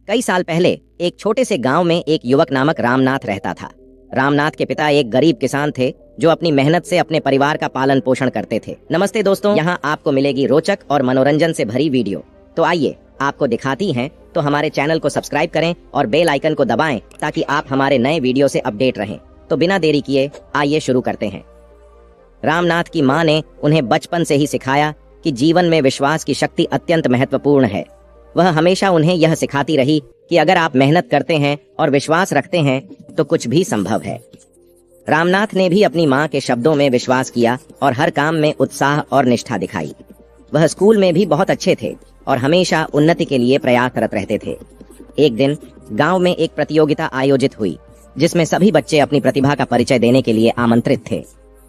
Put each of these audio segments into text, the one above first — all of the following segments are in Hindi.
कई साल पहले एक छोटे से गांव में एक युवक नामक रामनाथ रहता था। रामनाथ के पिता एक गरीब किसान थे जो अपनी मेहनत से अपने परिवार का पालन पोषण करते थे। नमस्ते दोस्तों, यहाँ आपको मिलेगी रोचक और मनोरंजन से भरी वीडियो। तो आइए आपको दिखाती हैं, तो हमारे चैनल को सब्सक्राइब करें और बेल आइकन को दबाएं ताकि आप हमारे नए वीडियो से अपडेट रहें। तो बिना देरी किए आइए शुरू करते हैं। रामनाथ की माँ ने उन्हें बचपन से ही सिखाया कि जीवन में विश्वास की शक्ति अत्यंत महत्वपूर्ण है। वह हमेशा उन्हें यह सिखाती रही कि अगर आप मेहनत करते हैं और विश्वास रखते हैं तो कुछ भी संभव है। रामनाथ ने भी अपनी माँ के शब्दों में विश्वास किया और हर काम में उत्साह और निष्ठा दिखाई। वह स्कूल में भी बहुत अच्छे थे और हमेशा उन्नति के लिए प्रयासरत रहते थे। एक दिन गांव में एक प्रतियोगिता आयोजित हुई जिसमें सभी बच्चे अपनी प्रतिभा का परिचय देने के लिए आमंत्रित थे।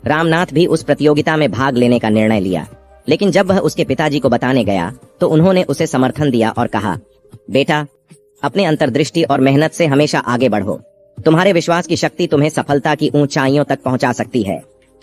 रामनाथ भी उस प्रतियोगिता में भाग लेने का निर्णय लिया, लेकिन जब वह उसके पिताजी को बताने गया तो उन्होंने उसे समर्थन दिया और कहा, बेटा, अपने अंतर्दृष्टि और मेहनत से हमेशा आगे बढ़ो। तुम्हारे विश्वास की शक्ति तुम्हें सफलता की ऊंचाइयों तक पहुंचा सकती है।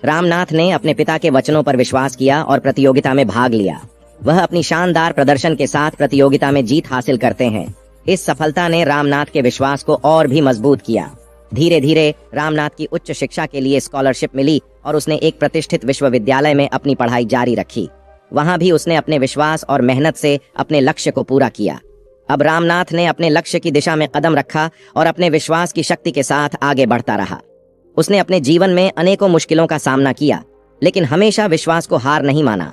रामनाथ ने अपने पिता के वचनों पर विश्वास किया और प्रतियोगिता में भाग लिया। वह अपनी शानदार प्रदर्शन के साथ प्रतियोगिता में जीत हासिल करते हैं। इस सफलता ने रामनाथ के विश्वास को और भी मजबूत किया। धीरे धीरे रामनाथ की उच्च शिक्षा के लिए स्कॉलरशिप मिली और उसने एक प्रतिष्ठित विश्वविद्यालय में अपनी पढ़ाई जारी रखी। वहां भी उसने अपने विश्वास और मेहनत से अपने लक्ष्य को पूरा किया। अब रामनाथ ने अपने लक्ष्य की दिशा में कदम रखा और अपने विश्वास की शक्ति के साथ आगे बढ़ता रहा। उसने अपने जीवन में अनेकों मुश्किलों का सामना किया, लेकिन हमेशा विश्वास को हार नहीं माना।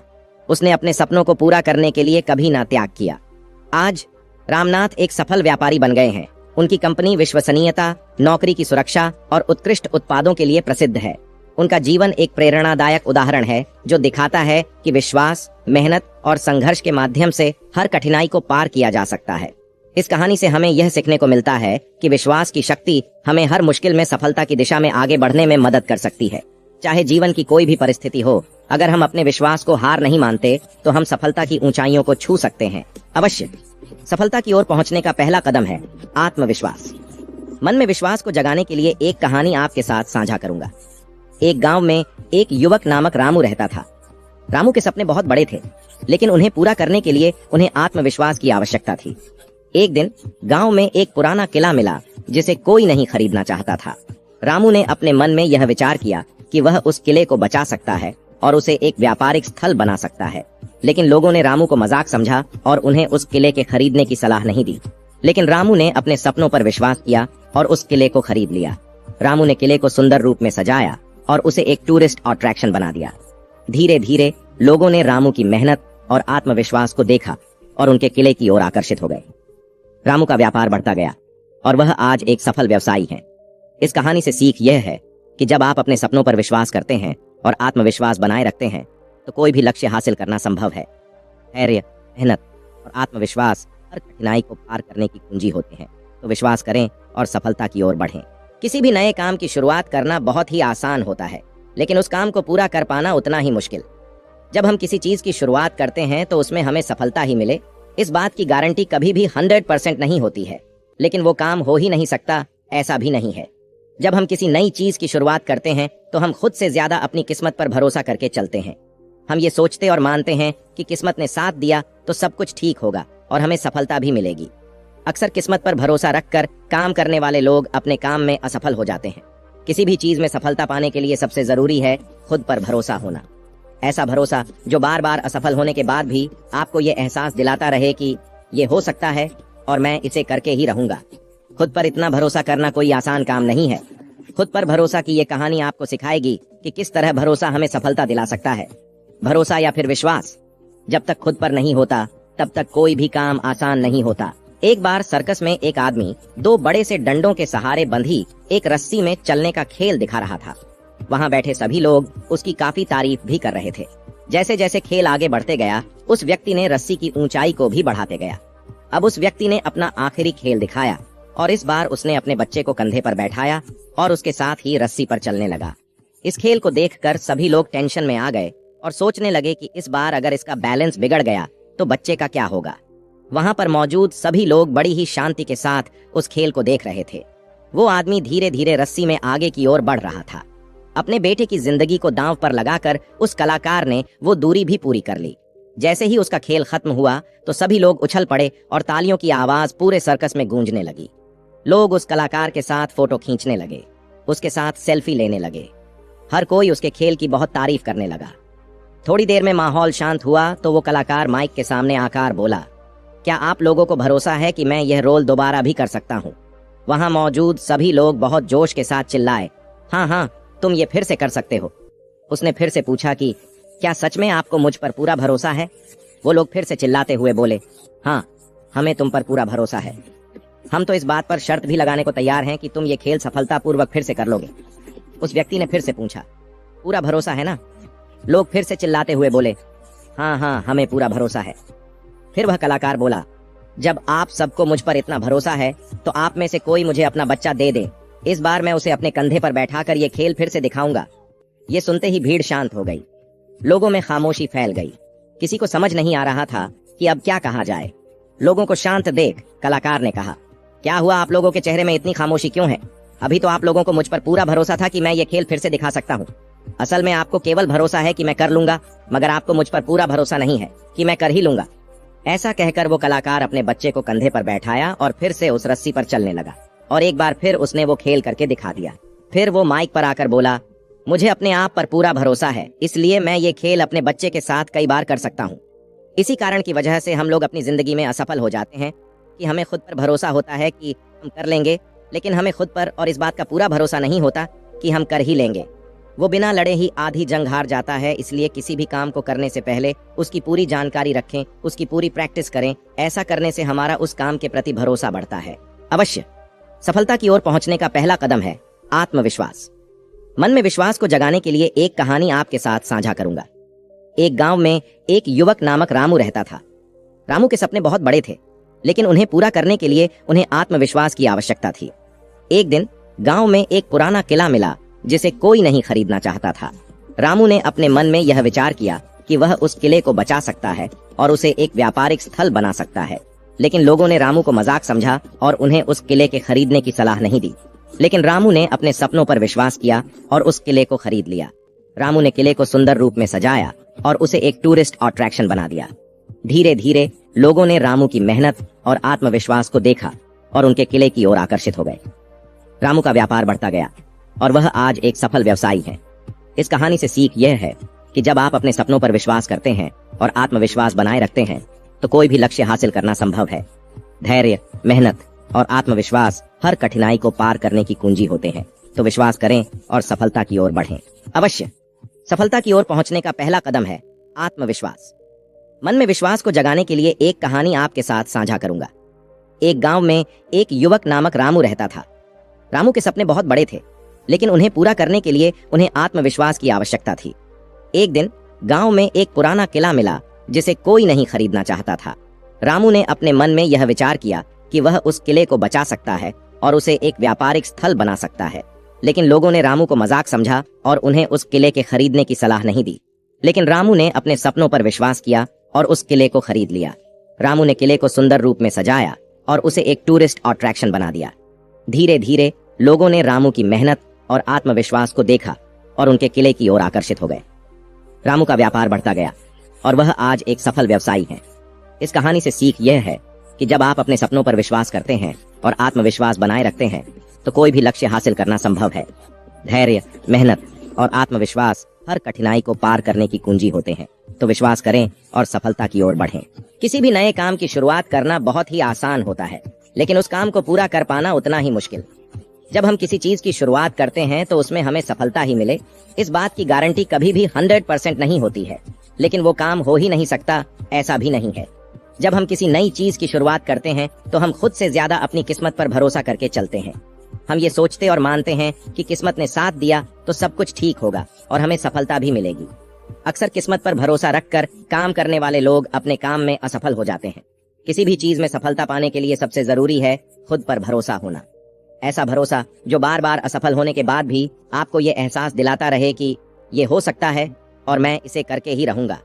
उसने अपने सपनों को पूरा करने के लिए कभी ना त्याग किया। आज रामनाथ एक सफल व्यापारी बन गए हैं। उनकी कंपनी विश्वसनीयता, नौकरी की सुरक्षा और उत्कृष्ट उत्पादों के लिए प्रसिद्ध है। उनका जीवन एक प्रेरणादायक उदाहरण है जो दिखाता है कि विश्वास, मेहनत और संघर्ष के माध्यम से हर कठिनाई को पार किया जा सकता है। इस कहानी से हमें यह सीखने को मिलता है कि विश्वास की शक्ति हमें हर मुश्किल में सफलता की दिशा में आगे बढ़ने में मदद कर सकती है। चाहे जीवन की कोई भी परिस्थिति हो, अगर हम अपने विश्वास को हार नहीं मानते तो हम सफलता की ऊंचाइयों को छू सकते हैं। अवश्य सफलता की ओर पहुंचने का पहला कदम है आत्मविश्वास। मन में विश्वास को जगाने के लिए एक कहानी आपके साथ साझा करूंगा। एक गांव में एक युवक नामक रामू रहता था। रामू के सपने बहुत बड़े थे, लेकिन उन्हें पूरा करने के लिए उन्हें आत्मविश्वास की आवश्यकता थी। एक दिन गांव में एक पुराना किला मिला जिसे कोई नहीं खरीदना चाहता था। रामू ने अपने मन में यह विचार किया कि वह उस किले को बचा सकता है और उसे एक व्यापारिक स्थल बना सकता है। लेकिन लोगों ने रामू को मजाक समझा और उन्हें उस किले के खरीदने की सलाह नहीं दी। लेकिन रामू ने अपने सपनों पर विश्वास किया और उस किले को खरीद लिया। रामू ने किले को सुंदर रूप में सजाया और उसे एक टूरिस्ट अट्रैक्शन बना दिया। धीरे धीरे लोगों ने रामू की मेहनत और आत्मविश्वास को देखा और उनके किले की ओर आकर्षित हो गए। रामू का व्यापार बढ़ता गया और वह आज एक सफल व्यवसायी है। इस कहानी से सीख यह है कि जब आप अपने सपनों पर विश्वास करते हैं और आत्मविश्वास बनाए रखते हैं तो कोई भी लक्ष्य हासिल करना संभव है। धैर्य, मेहनत और आत्मविश्वास हर कठिनाई को पार करने की कुंजी होते हैं। तो विश्वास करें और सफलता की ओर बढ़ें। किसी भी नए काम की शुरुआत करना बहुत ही आसान होता है, लेकिन उस काम को पूरा कर पाना उतना ही मुश्किल। जब हम किसी चीज की शुरुआत करते हैं तो उसमें हमें सफलता ही मिले, इस बात की गारंटी कभी भी 100% नहीं होती है। लेकिन वो काम हो ही नहीं सकता, ऐसा भी नहीं है। जब हम किसी नई चीज की शुरुआत करते हैं तो हम खुद से ज्यादा अपनी किस्मत पर भरोसा करके चलते हैं। हम ये सोचते और मानते हैं कि किस्मत ने साथ दिया तो सब कुछ ठीक होगा और हमें सफलता भी मिलेगी। अक्सर किस्मत पर भरोसा रखकर काम करने वाले लोग अपने काम में असफल हो जाते हैं। किसी भी चीज में सफलता पाने के लिए सबसे जरूरी है खुद पर भरोसा होना। ऐसा भरोसा जो बार बार असफल होने के बाद भी आपको ये एहसास दिलाता रहे कि ये हो सकता है और मैं इसे करके ही रहूंगा। खुद पर इतना भरोसा करना कोई आसान काम नहीं है। खुद पर भरोसा की ये कहानी आपको सिखाएगी कि किस तरह भरोसा हमें सफलता दिला सकता है। भरोसा या फिर विश्वास, जब तक खुद पर नहीं होता तब तक कोई भी काम आसान नहीं होता। एक बार सर्कस में एक आदमी दो बड़े से डंडों के सहारे बंधी एक रस्सी में चलने का खेल दिखा रहा था। वहां बैठे सभी लोग उसकी काफी तारीफ भी कर रहे थे। जैसे जैसे खेल आगे बढ़ते गया, उस व्यक्ति ने रस्सी की ऊंचाई को भी बढ़ाते गया। अब उस व्यक्ति ने अपना आखिरी खेल दिखाया और इस बार उसने अपने बच्चे को कंधे पर बैठाया और उसके साथ ही रस्सी पर चलने लगा। इस खेल को देखकर सभी लोग टेंशन में आ गए और सोचने लगे कि इस बार अगर इसका बैलेंस बिगड़ गया तो बच्चे का क्या होगा। वहां पर मौजूद सभी लोग बड़ी ही शांति के साथ उस खेल को देख रहे थे। वो आदमी धीरे धीरे रस्सी में आगे की ओर बढ़ रहा था। अपने बेटे की जिंदगी को दांव पर लगाकर उस कलाकार ने वो दूरी भी पूरी कर ली। जैसे ही उसका खेल खत्म हुआ तो सभी लोग उछल पड़े और तालियों की आवाज पूरे सर्कस में गूंजने लगी। लोग उस कलाकार के साथ फोटो खींचने लगे, उसके साथ सेल्फी लेने लगे। हर कोई उसके खेल की बहुत तारीफ करने लगा। थोड़ी देर में माहौल शांत हुआ तो वो कलाकार माइक के सामने आकर बोला, क्या आप लोगों को भरोसा है कि मैं यह रोल दोबारा भी कर सकता हूँ? वहां मौजूद सभी लोग बहुत जोश के साथ चिल्लाए, हाँ हाँ, तुम ये फिर से कर सकते हो। उसने फिर से पूछा कि क्या सच में आपको मुझ पर पूरा भरोसा है? वो लोग फिर से चिल्लाते हुए बोले, हाँ, हमें तुम पर पूरा भरोसा है। हम तो इस बात पर शर्त भी लगाने को तैयार हैं कि तुम ये खेल सफलतापूर्वक फिर से कर लोगे। उस व्यक्ति ने फिर से पूछा, पूरा भरोसा है ना? लोग फिर से चिल्लाते हुए बोले, हाँ हाँ, हमें पूरा भरोसा है। फिर वह कलाकार बोला, जब आप सबको मुझ पर इतना भरोसा है तो आप में से कोई मुझे अपना बच्चा दे दे। इस बार मैं उसे अपने कंधे पर बैठाकर ये खेल फिर से दिखाऊंगा। ये सुनते ही भीड़ शांत हो गई। लोगों में खामोशी फैल गई। किसी को समझ नहीं आ रहा था कि अब क्या कहा जाए। लोगों को शांत देख कलाकार ने कहा, क्या हुआ, आप लोगों के चेहरे में इतनी खामोशी क्यों है? अभी तो आप लोगों को मुझ पर पूरा भरोसा था कि मैं ये खेल फिर से दिखा सकता हूँ। असल में आपको केवल भरोसा है कि मैं कर लूंगा, मगर आपको मुझ पर पूरा भरोसा नहीं है कि मैं कर ही लूंगा। ऐसा कहकर वो कलाकार अपने बच्चे को कंधे पर बैठाया और फिर से उस रस्सी पर चलने लगा और एक बार फिर उसने वो खेल करके दिखा दिया। फिर वो माइक पर आकर बोला, मुझे अपने आप पर पूरा भरोसा है, इसलिए मैं ये खेल अपने बच्चे के साथ कई बार कर सकता हूँ। इसी कारण की वजह से हम लोग अपनी जिंदगी में असफल हो जाते हैं कि हमें खुद पर भरोसा होता है कि हम कर लेंगे, लेकिन हमें खुद पर और इस बात का पूरा भरोसा नहीं होता कि हम कर ही लेंगे। वो बिना लड़े ही आधी जंग हार जाता है। इसलिए किसी भी काम को करने से पहले उसकी पूरी जानकारी रखें, उसकी पूरी प्रैक्टिस करें। ऐसा करने से हमारा उस काम के प्रति भरोसा बढ़ता है। अवश्य सफलता की ओर पहुंचने का पहला कदम है आत्मविश्वास। मन में विश्वास को जगाने के लिए एक कहानी आपके साथ साझा करूंगा। एक गांव में एक युवक नामक रामू रहता था। रामू के सपने बहुत बड़े थे, लेकिन उन्हें पूरा करने के लिए उन्हें आत्मविश्वास की आवश्यकता थी। एक दिन गांव में एक पुराना किला मिला जिसे कोई नहीं खरीदना चाहता था। रामू ने अपने मन में यह विचार किया कि वह उस किले को बचा सकता है और उसे एक व्यापारिक स्थल बना सकता है। लेकिन लोगों ने रामू को मजाक समझा और उन्हें उस किले के खरीदने की सलाह नहीं दी। लेकिन रामू ने अपने सपनों पर विश्वास किया और उस किले को खरीद लिया। रामू ने किले को सुंदर रूप में सजाया और उसे एक टूरिस्ट अट्रैक्शन बना दिया। धीरे धीरे लोगों ने रामू की मेहनत और आत्मविश्वास को देखा और उनके किले की ओर आकर्षित हो गए। रामू का व्यापार बढ़ता गया और वह आज एक सफल व्यवसायी है। इस कहानी से सीख यह है कि जब आप अपने सपनों पर विश्वास करते हैं और आत्मविश्वास बनाए रखते हैं तो कोई भी लक्ष्य हासिल करना संभव है। धैर्य, मेहनत और आत्मविश्वास हर कठिनाई को पार करने की कुंजी होते हैं। तो विश्वास करें और सफलता की ओर बढ़ें। अवश्य सफलता की ओर पहुंचने का पहला कदम है आत्मविश्वास। मन में विश्वास को जगाने के लिए एक कहानी आपके साथ साझा करूंगा। एक गांव में एक युवक नामक रामू रहता था। रामू के सपने बहुत बड़े थे, लेकिन उन्हें पूरा करने के लिए उन्हें आत्मविश्वास की आवश्यकता थी। एक दिन गांव में एक पुराना किला मिला जिसे कोई नहीं खरीदना चाहता था। रामू ने अपने मन में यह विचार किया कि वह उस किले को बचा सकता है और उसे एक व्यापारिक स्थल बना सकता है। लेकिन लोगों ने रामू को मजाक समझा और उन्हें उस किले के खरीदने की सलाह नहीं दी। लेकिन रामू ने अपने सपनों पर विश्वास किया और उस किले को खरीद लिया। रामू ने किले को सुंदर रूप में सजाया और उसे एक टूरिस्ट अट्रैक्शन बना दिया। धीरे धीरे लोगों ने रामू की मेहनत और आत्मविश्वास को देखा और उनके किले की ओर आकर्षित हो गए। रामू का व्यापार बढ़ता गया और वह आज एक सफल व्यवसायी है। इस कहानी से सीख यह है कि जब आप अपने सपनों पर विश्वास करते हैं और आत्मविश्वास बनाए रखते हैं तो कोई भी लक्ष्य हासिल करना संभव है। धैर्य, मेहनत और आत्मविश्वास हर कठिनाई को पार करने की कुंजी होते हैं। तो विश्वास करें और सफलता की ओर बढ़ें। किसी भी नए काम की शुरुआत करना बहुत ही आसान होता है, लेकिन उस काम को पूरा कर पाना उतना ही मुश्किल। जब हम किसी चीज की शुरुआत करते हैं तो उसमें हमें सफलता ही मिले, इस बात की गारंटी कभी भी 100% नहीं होती है। लेकिन वो काम हो ही नहीं सकता, ऐसा भी नहीं है। जब हम किसी नई चीज की शुरुआत करते हैं तो हम खुद से ज्यादा अपनी किस्मत पर भरोसा करके चलते हैं। हम ये सोचते और मानते हैं कि किस्मत ने साथ दिया तो सब कुछ ठीक होगा और हमें सफलता भी मिलेगी। अक्सर किस्मत पर भरोसा रखकर काम करने वाले लोग अपने काम में असफल हो जाते हैं। किसी भी चीज में सफलता पाने के लिए सबसे जरूरी है खुद पर भरोसा होना। ऐसा भरोसा जो बार बार असफल होने के बाद भी आपको ये एहसास दिलाता रहे कि ये हो सकता है और मैं इसे करके ही रहूंगा।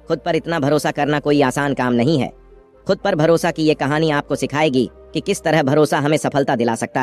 खुद पर इतना भरोसा करना कोई आसान काम नहीं है। खुद पर भरोसा की ये कहानी आपको सिखाएगी कि किस तरह भरोसा हमें सफलता दिला सकता है।